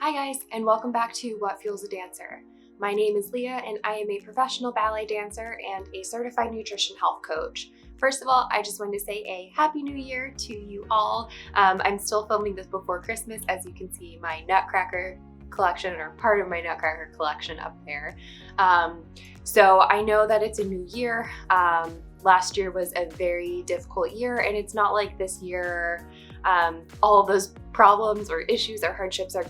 Hi guys, and welcome back to What Fuels a Dancer. My name is Leah and I am a professional ballet dancer and a certified nutrition health coach. First of all, I just wanted to say a happy new year to you all. I'm still filming this before Christmas. As you can see, my nutcracker collection, or part of my nutcracker collection up there. So I know that it's a new year. Last year was a very difficult year, and it's not like this year all of those problems or issues or hardships are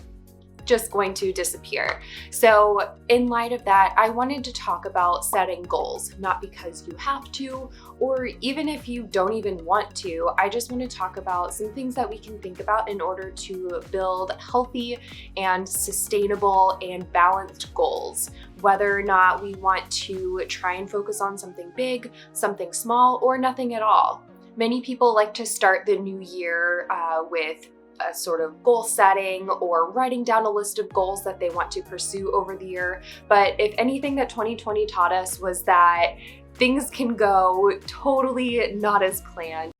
just going to disappear. So in light of that, I wanted to talk about setting goals, not because you have to, or even if you don't even want to. I just want to talk about some things that we can think about in order to build healthy and sustainable and balanced goals, whether or not we want to try and focus on something big, something small, or nothing at all. Many people like to start the new year with a sort of goal setting or writing down a list of goals that they want to pursue over the year. But if anything that 2020 taught us was that things can go totally not as planned.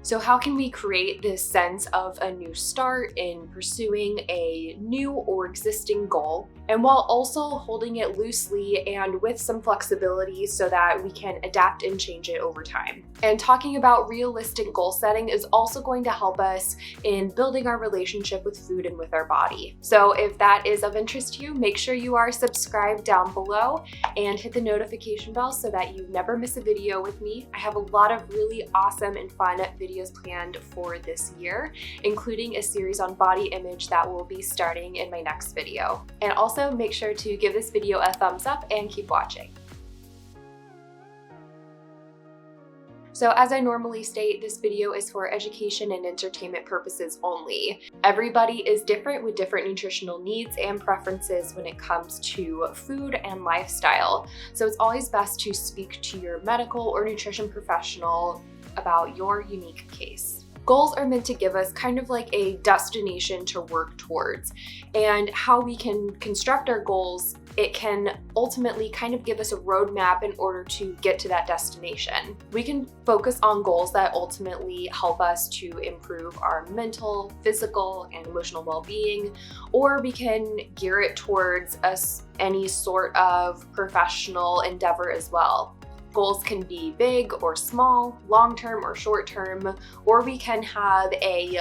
So how can we create this sense of a new start in pursuing a new or existing goal, and while also holding it loosely and with some flexibility so that we can adapt and change it over time? And talking about realistic goal setting is also going to help us in building our relationship with food and with our body. So if that is of interest to you, make sure you are subscribed down below and hit the notification bell so that you never miss a video with me. I have a lot of really awesome and fun videos planned for this year, including a series on body image that will be starting in my next video. And also make sure to give this video a thumbs up and keep watching. So as I normally state, this video is for education and entertainment purposes only. Everybody is different with different nutritional needs and preferences when it comes to food and lifestyle. So it's always best to speak to your medical or nutrition professional about your unique case. Goals are meant to give us kind of like a destination to work towards, and how we can construct our goals, it can ultimately kind of give us a roadmap in order to get to that destination. We can focus on goals that ultimately help us to improve our mental, physical, and emotional well-being, or we can gear it towards any sort of professional endeavor as well. Goals can be big or small, long-term or short-term, or we can have a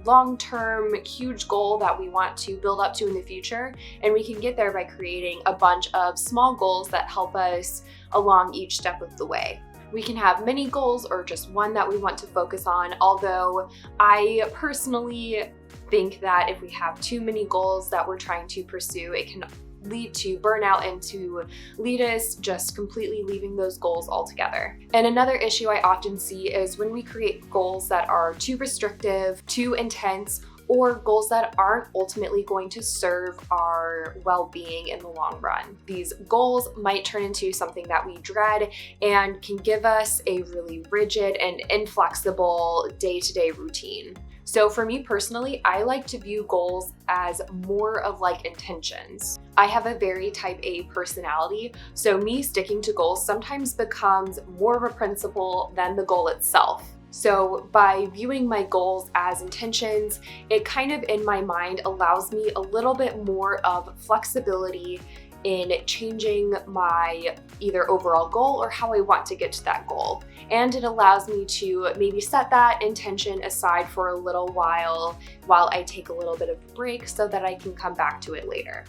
long-term huge goal that we want to build up to in the future, and we can get there by creating a bunch of small goals that help us along each step of the way. We can have many goals or just one that we want to focus on, although I personally think that if we have too many goals that we're trying to pursue, it can lead to burnout and to lead us just completely leaving those goals altogether. And another issue I often see is when we create goals that are too restrictive, too intense, or goals that aren't ultimately going to serve our well-being in the long run. These goals might turn into something that we dread and can give us a really rigid and inflexible day-to-day routine. So for me personally, I like to view goals as more of like intentions. I have a very type A personality, so me sticking to goals sometimes becomes more of a principle than the goal itself. So by viewing my goals as intentions, it kind of in my mind allows me a little bit more of flexibility in changing my either overall goal or how I want to get to that goal. And it allows me to maybe set that intention aside for a little while I take a little bit of a break so that I can come back to it later.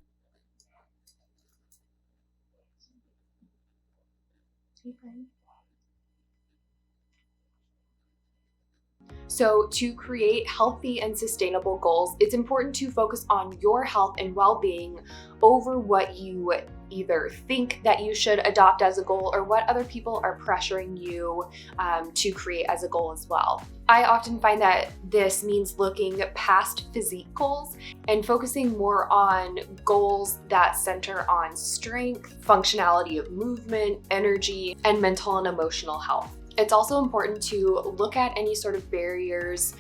So to create healthy and sustainable goals, it's important to focus on your health and well-being over what you either think that you should adopt as a goal or what other people are pressuring you to create as a goal as well. I often find that this means looking past physique goals and focusing more on goals that center on strength, functionality of movement, energy, and mental and emotional health. It's also important to look at any sort of barriers,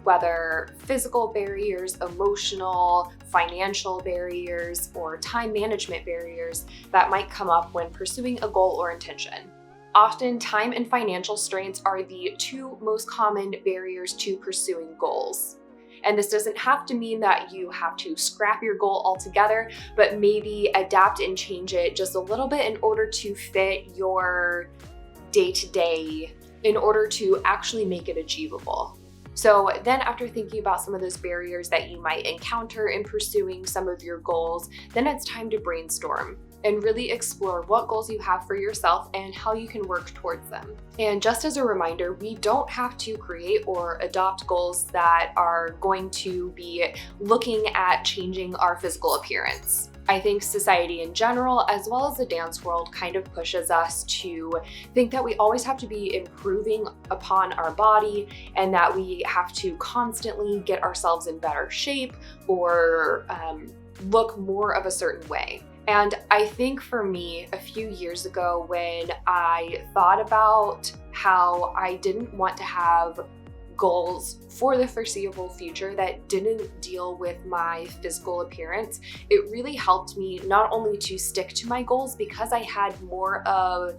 whether physical barriers, emotional, financial barriers, or time management barriers that might come up when pursuing a goal or intention. Often, time and financial strains are the two most common barriers to pursuing goals. And this doesn't have to mean that you have to scrap your goal altogether, but maybe adapt and change it just a little bit in order to fit your day-to-day, in order to actually make it achievable. So then after thinking about some of those barriers that you might encounter in pursuing some of your goals, then it's time to brainstorm and really explore what goals you have for yourself and how you can work towards them. And just as a reminder, we don't have to create or adopt goals that are going to be looking at changing our physical appearance. I think society in general, as well as the dance world, kind of pushes us to think that we always have to be improving upon our body and that we have to constantly get ourselves in better shape or look more of a certain way. And I think for me, a few years ago, when I thought about how I didn't want to have goals for the foreseeable future that didn't deal with my physical appearance, it really helped me not only to stick to my goals because I had more of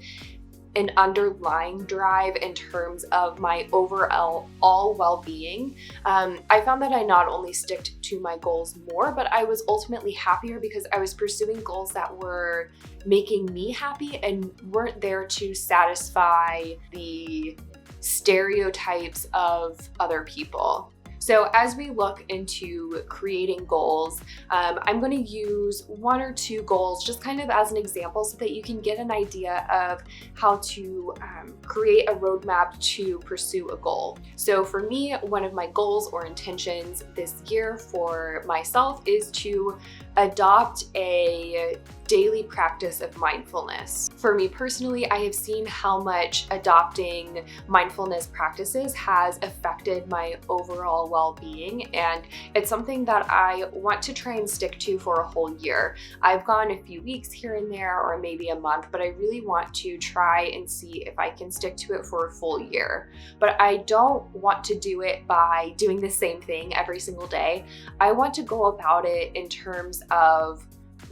an underlying drive in terms of my overall well-being. I found that I not only stuck to my goals more, but I was ultimately happier because I was pursuing goals that were making me happy and weren't there to satisfy the stereotypes of other people. So as we look into creating goals, I'm going to use one or two goals just kind of as an example so that you can get an idea of how to create a roadmap to pursue a goal. So for me, one of my goals or intentions this year for myself is to adopt a daily practice of mindfulness. For me personally, I have seen how much adopting mindfulness practices has affected my overall well-being, and it's something that I want to try and stick to for a whole year. I've gone a few weeks here and there, or maybe a month, but I really want to try and see if I can stick to it for a full year. But I don't want to do it by doing the same thing every single day. I want to go about it in terms of,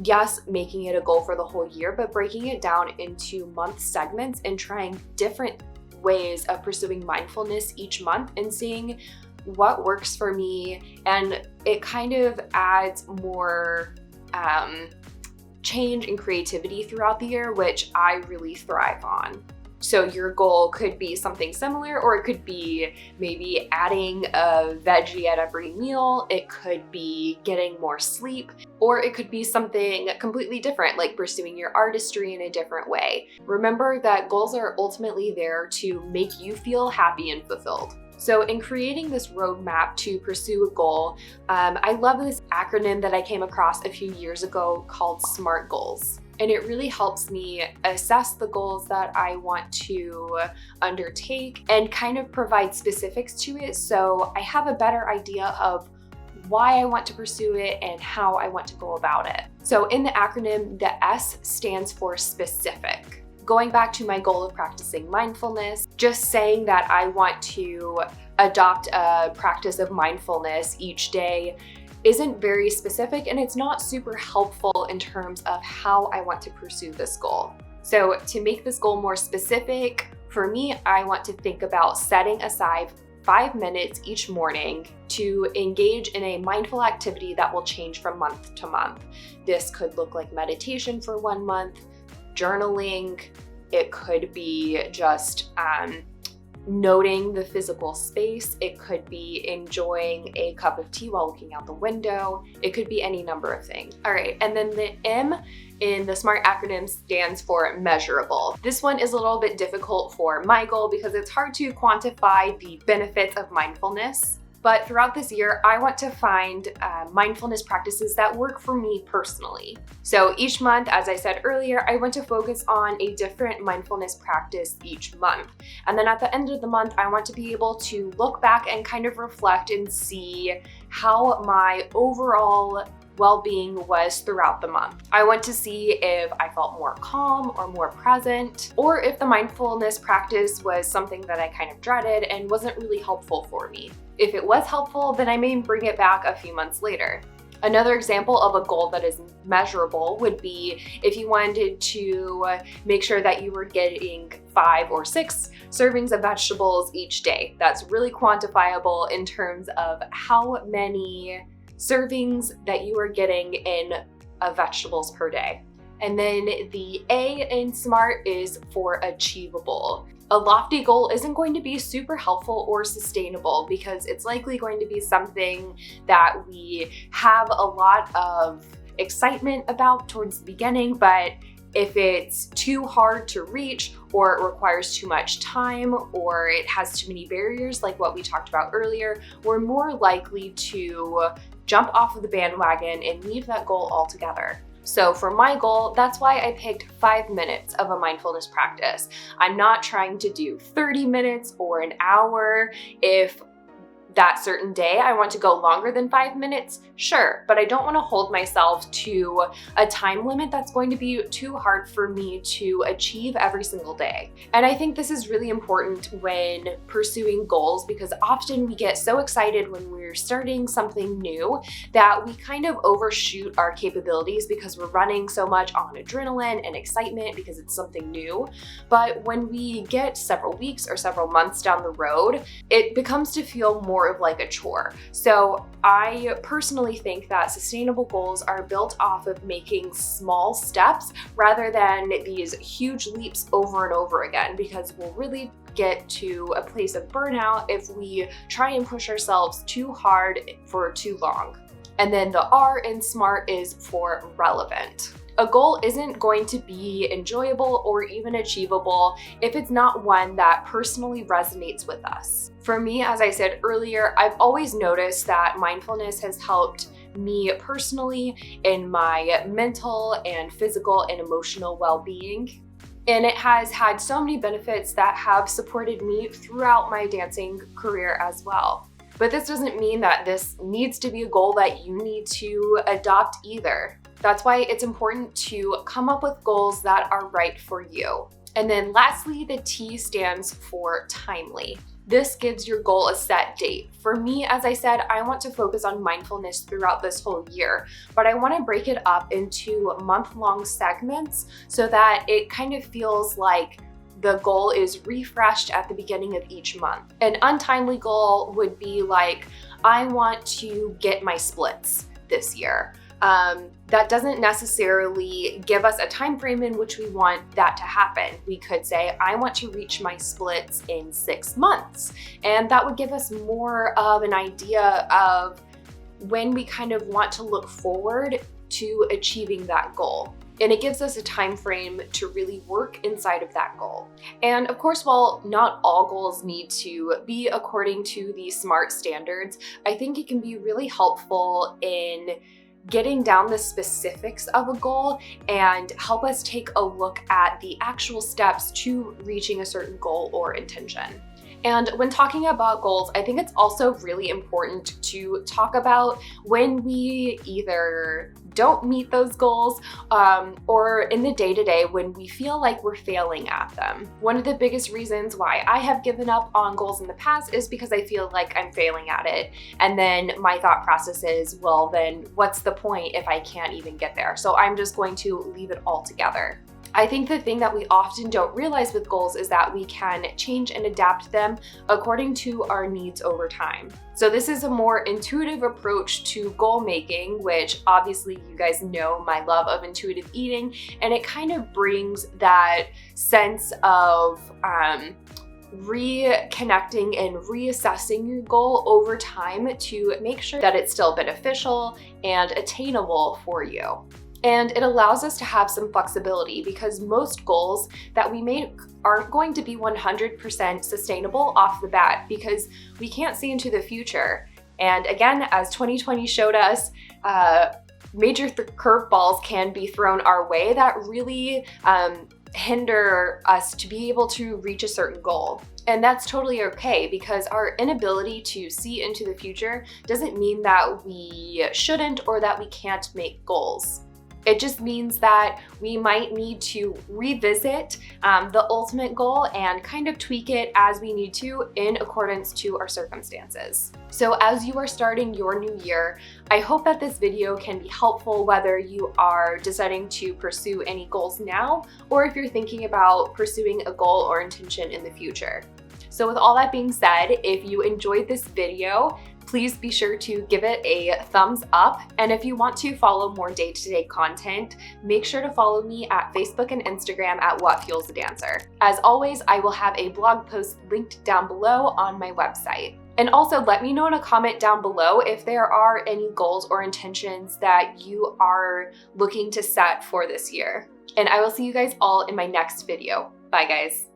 yes, making it a goal for the whole year, but breaking it down into month segments and trying different ways of pursuing mindfulness each month and seeing what works for me. And it kind of adds more change and creativity throughout the year, which I really thrive on. So your goal could be something similar, or it could be maybe adding a veggie at every meal. It could be getting more sleep, or it could be something completely different, like pursuing your artistry in a different way. Remember that goals are ultimately there to make you feel happy and fulfilled. So in creating this roadmap to pursue a goal, I love this acronym that I came across a few years ago called SMART goals. And it really helps me assess the goals that I want to undertake and kind of provide specifics to it, so I have a better idea of why I want to pursue it and how I want to go about it. So in the acronym, the S stands for specific. Going back to my goal of practicing mindfulness, just saying that I want to adopt a practice of mindfulness each day isn't very specific, and it's not super helpful in terms of how I want to pursue this goal. So to make this goal more specific, for me, I want to think about setting aside 5 minutes each morning to engage in a mindful activity that will change from month to month. This could look like meditation for 1 month, journaling. It could be just noting the physical space. It could be enjoying a cup of tea while looking out the window. It could be any number of things. All right, and then the M in the SMART acronym stands for measurable. This one is a little bit difficult for my goal because it's hard to quantify the benefits of mindfulness. But throughout this year, I want to find mindfulness practices that work for me personally. So each month, as I said earlier, I want to focus on a different mindfulness practice each month. And then at the end of the month, I want to be able to look back and kind of reflect and see how my overall well-being was throughout the month. I want to see if I felt more calm or more present, or if the mindfulness practice was something that I kind of dreaded and wasn't really helpful for me. If it was helpful, then I may bring it back a few months later. Another example of a goal that is measurable would be if you wanted to make sure that you were getting 5 or 6 servings of vegetables each day. That's really quantifiable in terms of how many servings that you are getting in of vegetables per day. And then the A in SMART is for achievable. A lofty goal isn't going to be super helpful or sustainable because it's likely going to be something that we have a lot of excitement about towards the beginning, but if it's too hard to reach or it requires too much time or it has too many barriers like what we talked about earlier, we're more likely to jump off of the bandwagon and leave that goal altogether. So for my goal, that's why I picked 5 minutes of a mindfulness practice. I'm not trying to do 30 minutes or an hour. If that certain day I want to go longer than 5 minutes, sure, but I don't want to hold myself to a time limit that's going to be too hard for me to achieve every single day. And I think this is really important when pursuing goals because often we get so excited when we're starting something new that we kind of overshoot our capabilities because we're running so much on adrenaline and excitement because it's something new. But when we get several weeks or several months down the road, it becomes to feel more of like a chore. So I personally think that sustainable goals are built off of making small steps rather than these huge leaps over and over again, because we'll really get to a place of burnout if we try and push ourselves too hard for too long. And then the R in SMART is for relevant. A goal isn't going to be enjoyable or even achievable if it's not one that personally resonates with us. For me, as I said earlier, I've always noticed that mindfulness has helped me personally in my mental and physical and emotional well-being. And it has had so many benefits that have supported me throughout my dancing career as well. But this doesn't mean that this needs to be a goal that you need to adopt either. That's why it's important to come up with goals that are right for you. And then lastly, the T stands for timely. This gives your goal a set date. For me, as I said, I want to focus on mindfulness throughout this whole year, but I want to break it up into month-long segments so that it kind of feels like the goal is refreshed at the beginning of each month. An untimely goal would be like, I want to get my splits this year. That doesn't necessarily give us a time frame in which we want that to happen. We could say, I want to reach my splits in 6 months. And that would give us more of an idea of when we kind of want to look forward to achieving that goal. And it gives us a time frame to really work inside of that goal. And of course, while not all goals need to be according to the SMART standards, I think it can be really helpful in getting down the specifics of a goal and help us take a look at the actual steps to reaching a certain goal or intention. And when talking about goals, I think it's also really important to talk about when we either don't meet those goals or in the day-to-day when we feel like we're failing at them. One of the biggest reasons why I have given up on goals in the past is because I feel like I'm failing at it. And then my thought process is, well, then what's the point if I can't even get there? So I'm just going to leave it all together. I think the thing that we often don't realize with goals is that we can change and adapt them according to our needs over time. So this is a more intuitive approach to goal making, which obviously you guys know my love of intuitive eating, and it kind of brings that sense of reconnecting and reassessing your goal over time to make sure that it's still beneficial and attainable for you. And it allows us to have some flexibility because most goals that we make aren't going to be 100% sustainable off the bat because we can't see into the future. And again, as 2020 showed us, major curveballs can be thrown our way that really hinder us to be able to reach a certain goal. And that's totally okay because our inability to see into the future doesn't mean that we shouldn't or that we can't make goals. It just means that we might need to revisit the ultimate goal and kind of tweak it as we need to in accordance to our circumstances. So as you are starting your new year, I hope that this video can be helpful whether you are deciding to pursue any goals now or if you're thinking about pursuing a goal or intention in the future. So with all that being said, if you enjoyed this video, please be sure to give it a thumbs up. And if you want to follow more day-to-day content, make sure to follow me at Facebook and Instagram at What Fuels a Dancer. As always, I will have a blog post linked down below on my website. And also let me know in a comment down below if there are any goals or intentions that you are looking to set for this year. And I will see you guys all in my next video. Bye guys.